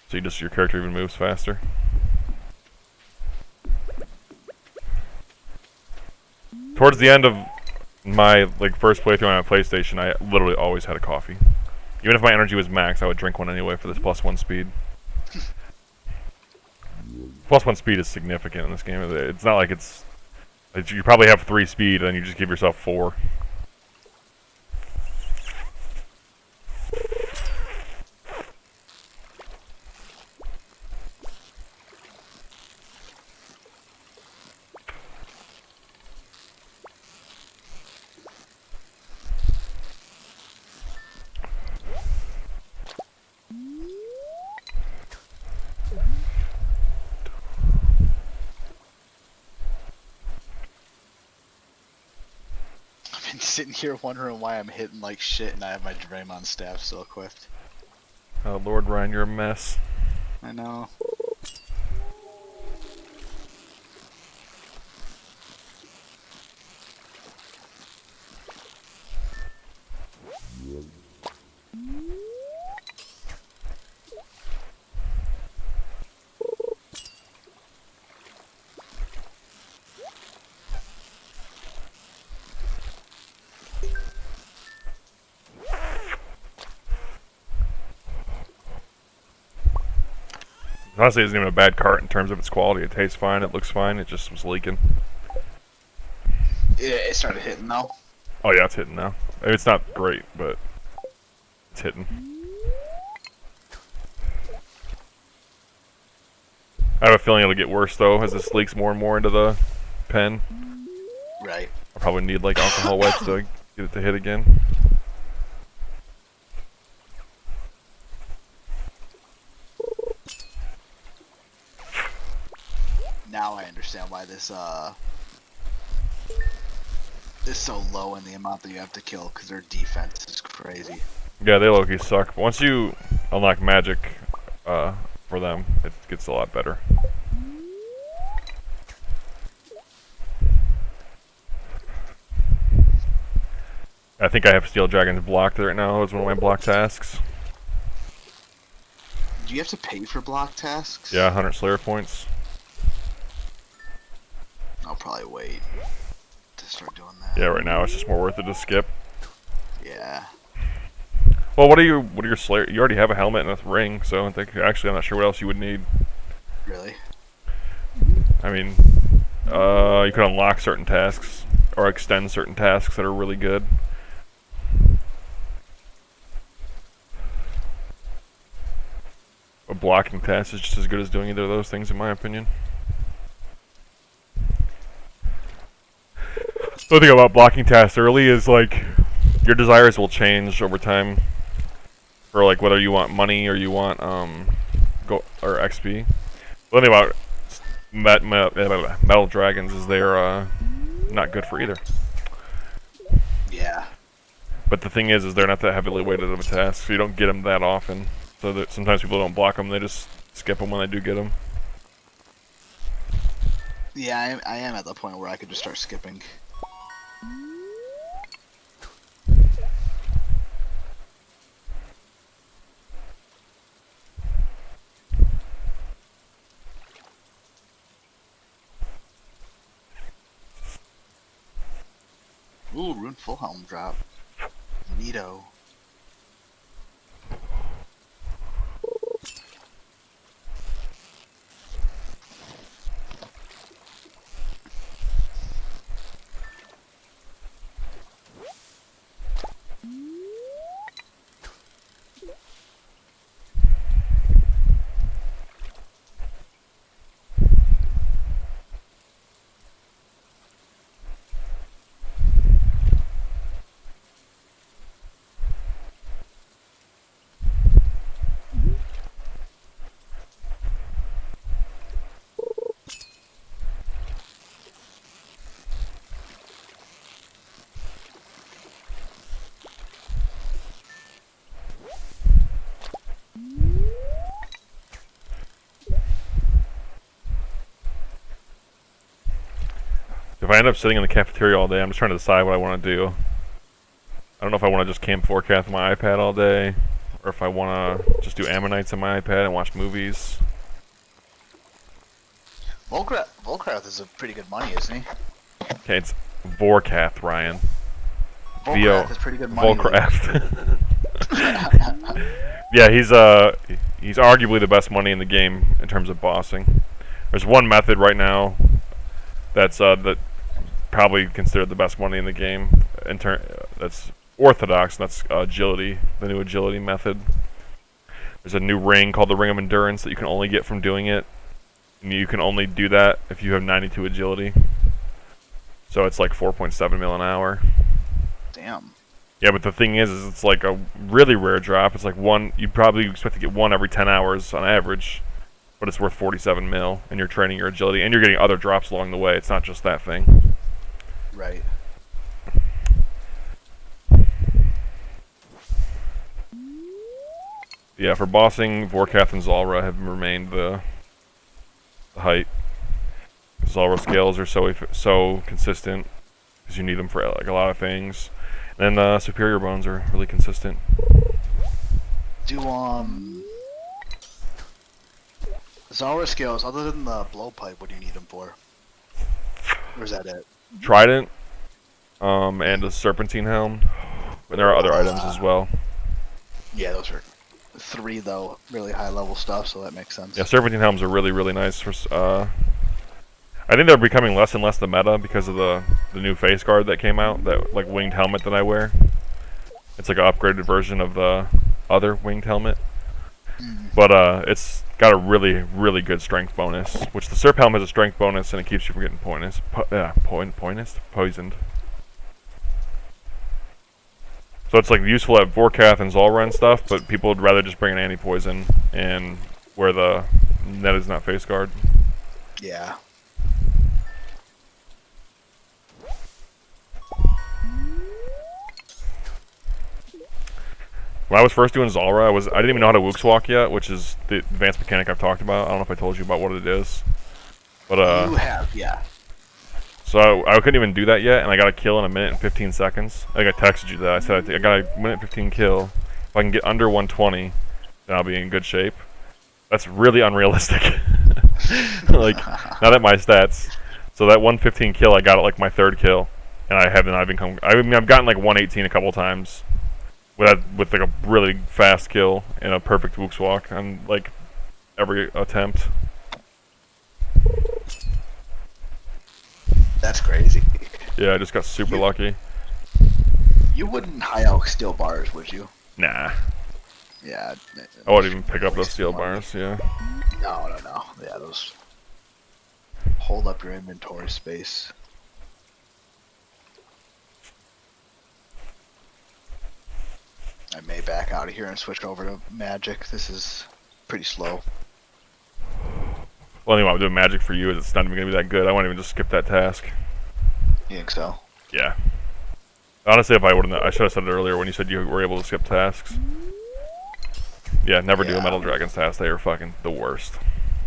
So your character even moves faster. Towards the end of my first playthrough on my PlayStation, I literally always had a coffee. Even if my energy was max, I would drink one anyway for this +1 speed. +1 speed is significant in this game. It's not like you probably have 3 speed and you just give yourself 4. I've been sitting here wondering why I'm hitting like shit and I have my Draymond staff still equipped. Oh Lord, Ryan, you're a mess. I know. Honestly, it isn't even a bad cart in terms of its quality. It tastes fine, it looks fine, it just was leaking. Yeah, it started hitting now. Oh yeah, it's hitting now. It's not great, but it's hitting. I have a feeling it'll get worse though, as this leaks more and more into the pen. Right. I'll probably need alcohol wipes to get it to hit again. Now I understand why this is so low in the amount that you have to kill because their defense is crazy. Yeah, they low-key suck. But once you unlock magic for them, it gets a lot better. I think I have Steel Dragons blocked right now as one of my block tasks. Do you have to pay for block tasks? Yeah, 100 Slayer points. I'll probably wait to start doing that. Yeah, right now it's just more worth it to skip. Yeah. Well, what are your Slayer? You already have a helmet and a ring, so I think actually I'm not sure what else you would need. Really? I mean, you can unlock certain tasks or extend certain tasks that are really good. A blocking task is just as good as doing either of those things, in my opinion. The other thing about blocking tasks early is like your desires will change over time. For like whether you want money or you want go or XP. The thing about metal dragons is they're not good for either. Yeah. But the thing is they're not that heavily weighted of a task, so you don't get them that often. So that sometimes people don't block them; they just skip them when they do get them. Yeah, I am at the point where I could just start skipping. Ooh, Rune Full Helm drop. Neato. If I end up sitting in the cafeteria all day, I'm just trying to decide what I want to do. I don't know if I want to just camp forecast on my iPad all day, or if I want to just do Ammonites on my iPad and watch movies. Volcrath is a pretty good money, isn't he? Okay, it's Vorkath, Ryan. Volcrath is pretty good money. Volcraft. Yeah, he's arguably the best money in the game in terms of bossing. There's one method right now that's that probably considered the best money in the game. That's orthodox. And that's agility, the new agility method. There's a new ring called the Ring of Endurance that you can only get from doing it. And you can only do that if you have 92 agility. So it's like 4.7 mil an hour. Damn. Yeah, but the thing is it's like a really rare drop. It's like one, you'd probably expect to get one every 10 hours on average, but it's worth 47 mil, and you're training your agility, and you're getting other drops along the way. It's not just that thing. Right. Yeah, for bossing, Vorkath and Zalra have remained the height. Zalra scales are so consistent, because you need them for like a lot of things. And Superior Bones are really consistent. Do Zara scales, other than the blowpipe, what do you need them for? Or is that it? Trident, and a Serpentine Helm. But there are other items as well. Yeah, those are 3 though, really high level stuff, so that makes sense. Yeah, Serpentine Helms are really, really nice for I think they're becoming less and less the meta because of the new face guard that came out, that like winged helmet that I wear. It's like an upgraded version of the other winged helmet. But it's got a really, really good strength bonus, which the Serp Helm has a strength bonus and it keeps you from getting poisoned. So it's like useful at Vorkath and Zalra and stuff, but people would rather just bring an anti-poison and wear the that is not face guard. Yeah. When I was first doing Zalra, I didn't even know how to Wooks Walk yet, which is the advanced mechanic I've talked about. I don't know if I told you about what it is. But You have, yeah. So I couldn't even do that yet, and I got a kill in a minute and 15 seconds. I think I texted you that. I said I got a minute 15 kill. If I can get under 120, then I'll be in good shape. That's really unrealistic. Like, not at my stats. So that 115 kill, I got it like my third kill, and I haven't. I've gotten like 118 a couple times with like a really fast kill and a perfect Wooks Walk on like every attempt. That's crazy. Yeah, I just got super lucky. You wouldn't high elk steel bars, would you? Nah. Yeah. I wouldn't even pick up those steel bars, yeah. No. Yeah, those hold up your inventory space. I may back out of here and switch over to magic. This is pretty slow. Well, anyway, I'm doing magic for you is it's not even going to be that good. I won't even just skip that task. You think so? Yeah. Honestly, if I wouldn't, I should have said it earlier when you said you were able to skip tasks. Yeah, never do a Metal Dragon's task. They are fucking the worst.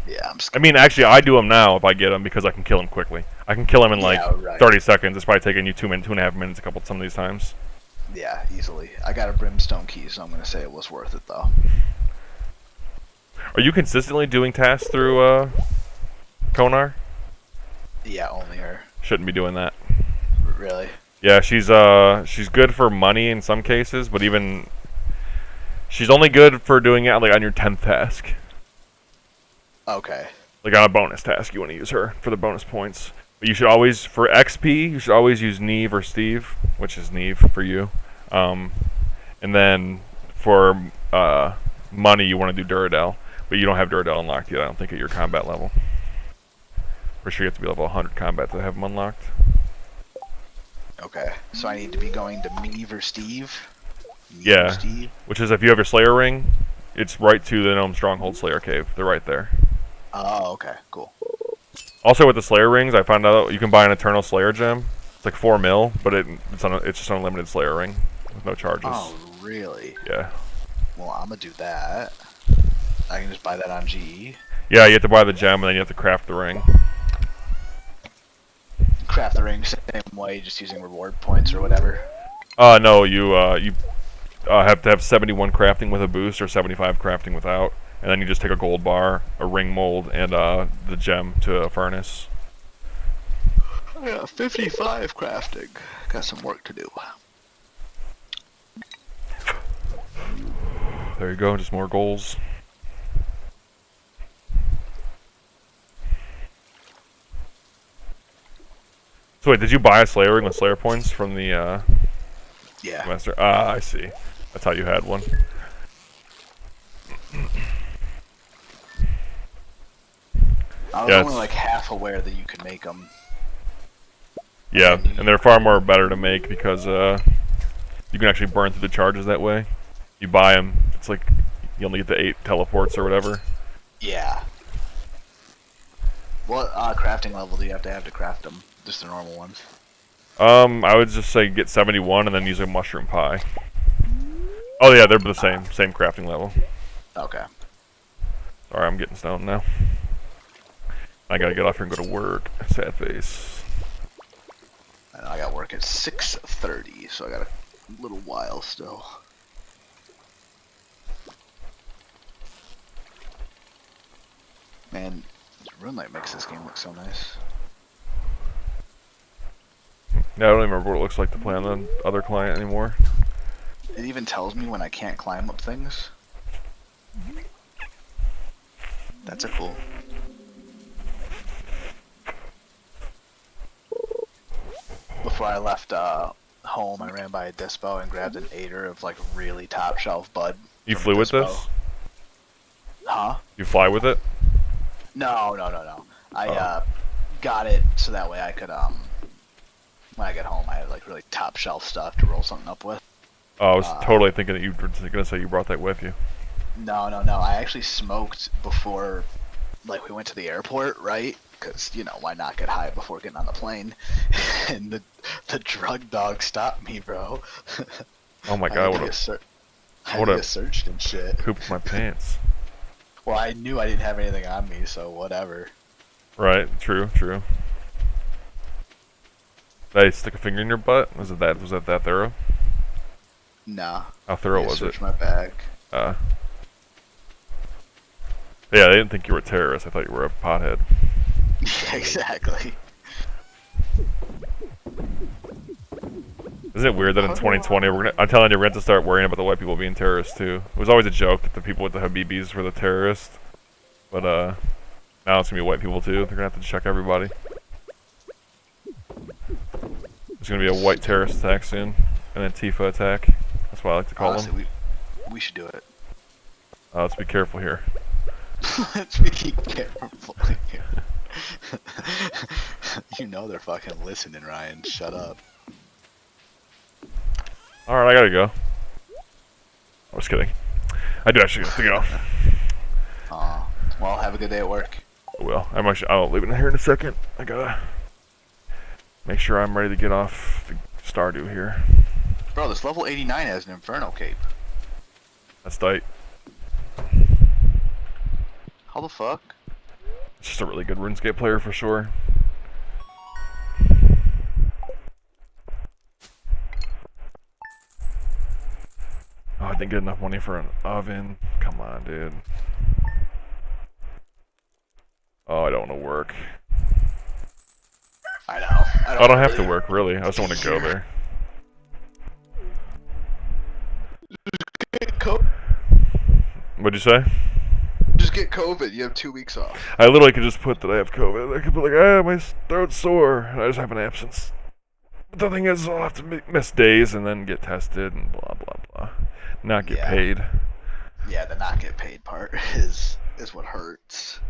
Yeah, I mean, actually, I do them now if I get them because I can kill them quickly. I can kill them in like 30 seconds. It's probably taking you 2.5 minutes some of these times. Yeah, easily. I got a brimstone key, so I'm going to say it was worth it, though. Are you consistently doing tasks through Konar? Yeah, only her. Shouldn't be doing that. Really? Yeah, she's good for money in some cases, but even she's only good for doing it like on your 10th task. Okay. Like on a bonus task, you want to use her for the bonus points. But you should always, for XP, you should always use Neve or Steve, which is Neve for you. And then for money, you want to do Duradel. But you don't have Duradel unlocked yet, I don't think, at your combat level. For sure you have to be level 100 combat to have them unlocked. Okay. So I need to be going to Neve or Steve? Yeah. Steve? Which is if you have your Slayer ring, it's right to the Gnome Stronghold Slayer Cave. They're right there. Oh, okay. Cool. Also with the Slayer rings, I found out you can buy an Eternal Slayer gem. It's like 4 mil, but it's just an unlimited Slayer ring with no charges. Oh, really? Yeah. Well, I'm gonna do that. I can just buy that on GE. Yeah, you have to buy the gem and then you have to craft the ring. Craft the ring same way, just using reward points or whatever. No, you have to have 71 crafting with a boost or 75 crafting without, and then you just take a gold bar, a ring mold, and the gem to a furnace. Yeah, 55 crafting. Got some work to do. There you go, just more goals. So wait, did you buy a Slayer ring with Slayer points from the yeah. master? Ah, I see. That's how you had one. I was only like half aware that you could make them. Yeah, and they're far more better to make because you can actually burn through the charges that way. You buy them, it's like you only get the 8 teleports or whatever. Yeah. What crafting level do you have to craft them? Just the normal ones? I would just say get 71 and then use a mushroom pie. Oh yeah, they're the same crafting level. Okay. Sorry, I'm getting stoned now. I gotta get off here and go to work. Sad face. I got work at 6:30, so I got a little while still. Man, RuneLight makes this game look so nice. Yeah, I don't even remember what it looks like to play on the other client anymore. It even tells me when I can't climb up things. That's a cool. Before I left home, I ran by a dispo and grabbed an 8er of like really top shelf bud. You flew with this? Huh? You fly with it? No. I got it so that way I could when I get home I had like really top shelf stuff to roll something up with. Oh, I was totally thinking that you were gonna say you brought that with you. No. I actually smoked before, like, we went to the airport, right? Because, you know, why not get high before getting on the plane? And the drug dog stopped me, bro. Oh my god, I I would think I have searched and shit. pooped my pants. Well, I knew I didn't have anything on me, so whatever. Right, true, true. Did I stick a finger in your butt? Was that thorough? Nah. How thorough Yeah, was it? search my bag. Uh, yeah, they didn't think you were a terrorist. I thought you were a pothead. Yeah, exactly. Isn't it weird that in 2020 I'm telling you, we're going to start worrying about the white people being terrorists too. It was always a joke that the people with the Habibis were the terrorists, but now it's gonna be white people too. They're gonna have to check everybody. There's gonna be a white terrorist attack soon, an Antifa attack. That's what I like to call Honestly, them. we should do it. Let's be careful here. Let's be careful here. You know they're fucking listening, Ryan. Shut up. Alright, I gotta go. I'm just kidding. I do actually have to go. Well, have a good day at work. Well, I'll leave it here in a second. I gotta make sure I'm ready to get off the Stardew here. Bro, this level 89 has an Inferno cape. That's tight. How the fuck? It's just a really good RuneScape player for sure. Oh, I didn't get enough money for an oven. Come on, dude. Oh, I don't want to work. I know. I don't have to work, really. I just want to go there. What'd you say? Just get COVID. You have 2 weeks off. I literally could just put that I have COVID. I could put like, my throat's sore, and I just have an absence. But the thing is, I'll have to miss days and then get tested and blah blah blah. Not get paid. Yeah, the not get paid part is what hurts.